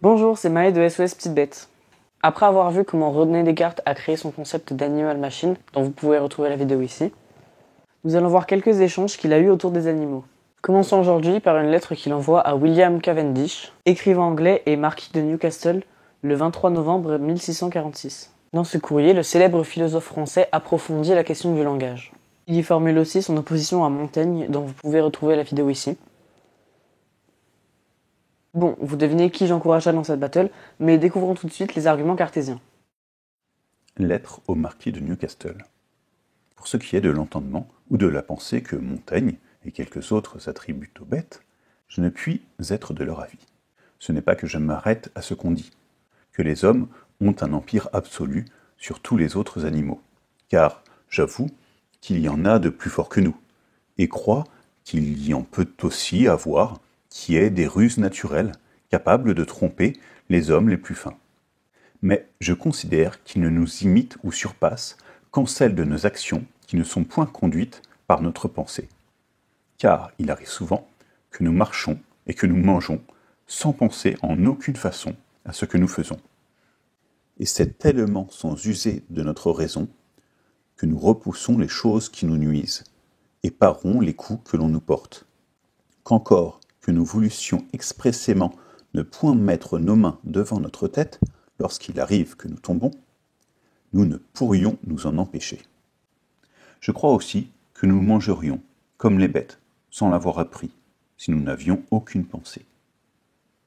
Bonjour, c'est Maë de SOS Petite Bête. Après avoir vu comment René Descartes a créé son concept d'animal machine, dont vous pouvez retrouver la vidéo ici, nous allons voir quelques échanges qu'il a eus autour des animaux. Commençons aujourd'hui par une lettre qu'il envoie à William Cavendish, écrivain anglais et marquis de Newcastle, le 23 novembre 1646. Dans ce courrier, le célèbre philosophe français approfondit la question du langage. Il y formule aussi son opposition à Montaigne, dont vous pouvez retrouver la vidéo ici. Bon, vous devinez qui j'encouragerai dans cette battle, mais découvrons tout de suite les arguments cartésiens. Lettre au marquis de Newcastle. Pour ce qui est de l'entendement ou de la pensée que Montaigne et quelques autres attribuent aux bêtes, je ne puis être de leur avis. Ce n'est pas que je m'arrête à ce qu'on dit, que les hommes ont un empire absolu sur tous les autres animaux, car j'avoue qu'il y en a de plus forts que nous, et crois qu'il y en peut aussi avoir qui aient des ruses naturelles, capables de tromper les hommes les plus fins. Mais je considère qu'ils ne nous imitent ou surpassent qu'en celles de nos actions qui ne sont point conduites par notre pensée. Car il arrive souvent que nous marchons et que nous mangeons sans penser en aucune façon à ce que nous faisons. Et c'est tellement sans user de notre raison que nous repoussons les choses qui nous nuisent et parons les coups que l'on nous porte, qu'encore que nous voussions expressément ne point mettre nos mains devant notre tête lorsqu'il arrive que nous tombons, nous ne pourrions nous en empêcher. Je crois aussi que nous mangerions, comme les bêtes, sans l'avoir appris, si nous n'avions aucune pensée.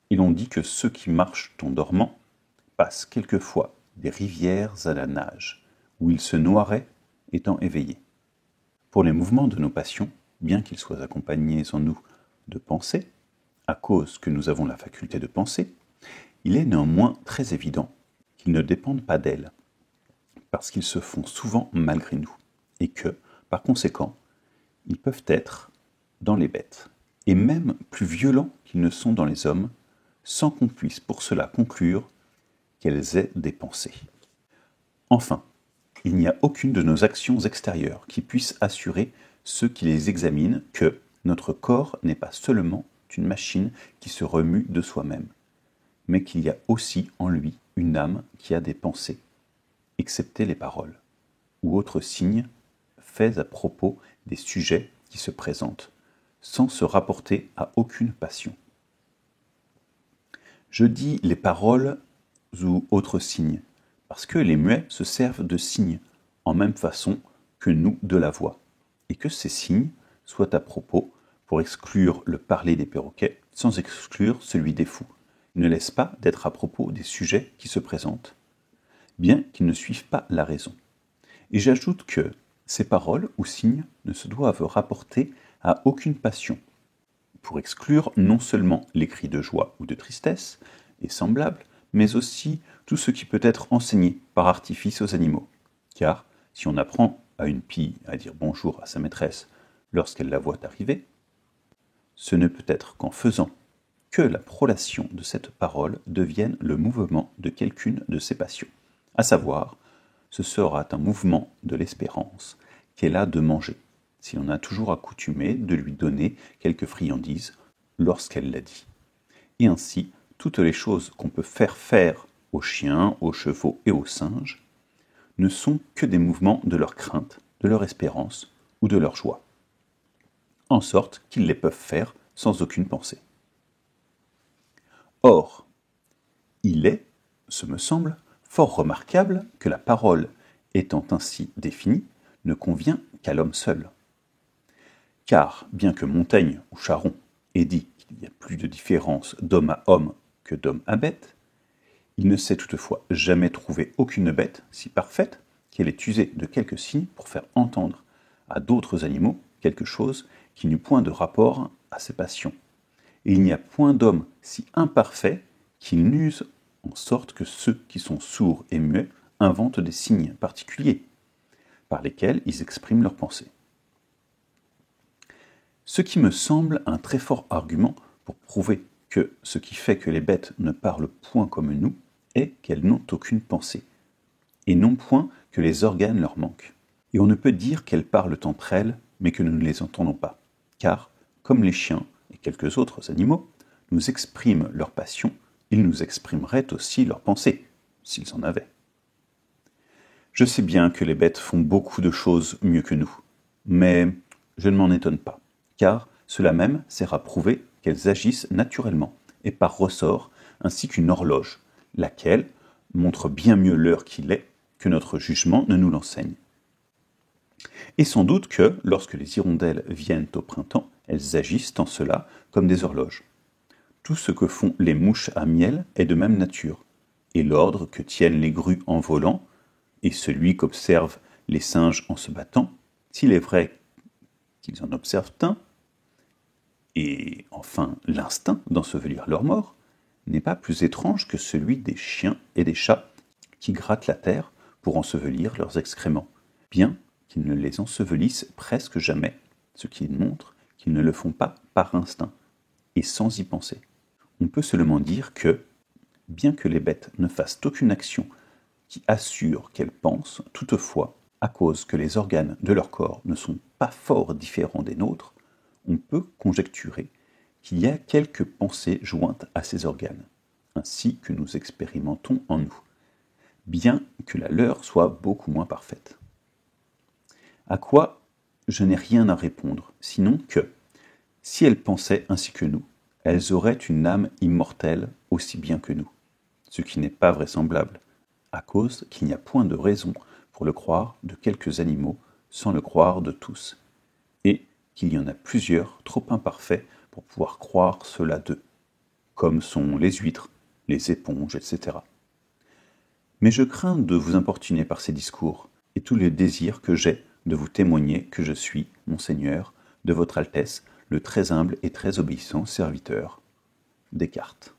Et l'on dit que ceux qui marchent en dormant passent quelquefois des rivières à la nage, où ils se noieraient étant éveillés. Pour les mouvements de nos passions, bien qu'ils soient accompagnés en nous de pensée, à cause que nous avons la faculté de penser, il est néanmoins très évident qu'ils ne dépendent pas d'elles, parce qu'ils se font souvent malgré nous, et que, par conséquent, ils peuvent être dans les bêtes, et même plus violents qu'ils ne sont dans les hommes, sans qu'on puisse pour cela conclure qu'elles aient des pensées. Enfin, il n'y a aucune de nos actions extérieures qui puisse assurer ceux qui les examinent que notre corps n'est pas seulement une machine qui se remue de soi-même, mais qu'il y a aussi en lui une âme qui a des pensées, excepté les paroles, ou autres signes faits à propos des sujets qui se présentent, sans se rapporter à aucune passion. Je dis les paroles ou autres signes, parce que les muets se servent de signes, en même façon que nous de la voix, et que ces signes soient à propos pour exclure le parler des perroquets, sans exclure celui des fous. Ils ne laissent pas d'être à propos des sujets qui se présentent, bien qu'ils ne suivent pas la raison. Et j'ajoute que ces paroles ou signes ne se doivent rapporter à aucune passion, pour exclure non seulement les cris de joie ou de tristesse, et semblables, mais aussi tout ce qui peut être enseigné par artifice aux animaux. Car si on apprend à une pie à dire bonjour à sa maîtresse lorsqu'elle la voit arriver, ce ne peut être qu'en faisant que la prolation de cette parole devienne le mouvement de quelqu'une de ses passions, à savoir, ce sera un mouvement de l'espérance qu'elle a de manger, si l'on a toujours accoutumé de lui donner quelques friandises lorsqu'elle l'a dit. Et ainsi, toutes les choses qu'on peut faire aux chiens, aux chevaux et aux singes ne sont que des mouvements de leur crainte, de leur espérance ou de leur joie, en sorte qu'ils les peuvent faire sans aucune pensée. Or, il est, ce me semble, fort remarquable que la parole, étant ainsi définie, ne convient qu'à l'homme seul. Car, bien que Montaigne ou Charron ait dit qu'il y a plus de différence d'homme à homme que d'homme à bête, il ne s'est toutefois jamais trouvé aucune bête si parfaite qu'elle ait usé de quelques signes pour faire entendre à d'autres animaux quelque chose qui n'eût point de rapport à ses passions. Et il n'y a point d'homme si imparfait qu'il n'use en sorte que ceux qui sont sourds et muets inventent des signes particuliers, par lesquels ils expriment leurs pensées. Ce qui me semble un très fort argument pour prouver que ce qui fait que les bêtes ne parlent point comme nous est qu'elles n'ont aucune pensée, et non point que les organes leur manquent. Et on ne peut dire qu'elles parlent entre elles, mais que nous ne les entendons pas, car, comme les chiens et quelques autres animaux, nous expriment leur passion, ils nous exprimeraient aussi leurs pensées, s'ils en avaient. Je sais bien que les bêtes font beaucoup de choses mieux que nous, mais je ne m'en étonne pas, car cela même sert à prouver qu'elles agissent naturellement et par ressort, ainsi qu'une horloge, laquelle montre bien mieux l'heure qu'il est que notre jugement ne nous l'enseigne. Et sans doute que, lorsque les hirondelles viennent au printemps, elles agissent en cela comme des horloges. Tout ce que font les mouches à miel est de même nature, et l'ordre que tiennent les grues en volant, et celui qu'observent les singes en se battant, s'il est vrai qu'ils en observent un, et enfin l'instinct d'ensevelir leur mort, n'est pas plus étrange que celui des chiens et des chats qui grattent la terre pour ensevelir leurs excréments, bien qu'ils ne les ensevelissent presque jamais, ce qui montre qu'ils ne le font pas par instinct, et sans y penser. On peut seulement dire que, bien que les bêtes ne fassent aucune action qui assure qu'elles pensent, toutefois, à cause que les organes de leur corps ne sont pas fort différents des nôtres, on peut conjecturer qu'il y a quelques pensées jointes à ces organes, ainsi que nous expérimentons en nous, bien que la leur soit beaucoup moins parfaite. À quoi je n'ai rien à répondre, sinon que, si elles pensaient ainsi que nous, elles auraient une âme immortelle aussi bien que nous, ce qui n'est pas vraisemblable, à cause qu'il n'y a point de raison pour le croire de quelques animaux sans le croire de tous, et qu'il y en a plusieurs trop imparfaits pour pouvoir croire cela d'eux, comme sont les huîtres, les éponges, etc. Mais je crains de vous importuner par ces discours, et tout le désir que j'ai de vous témoigner que je suis, Monseigneur, de votre Altesse, le très humble et très obéissant serviteur. Descartes.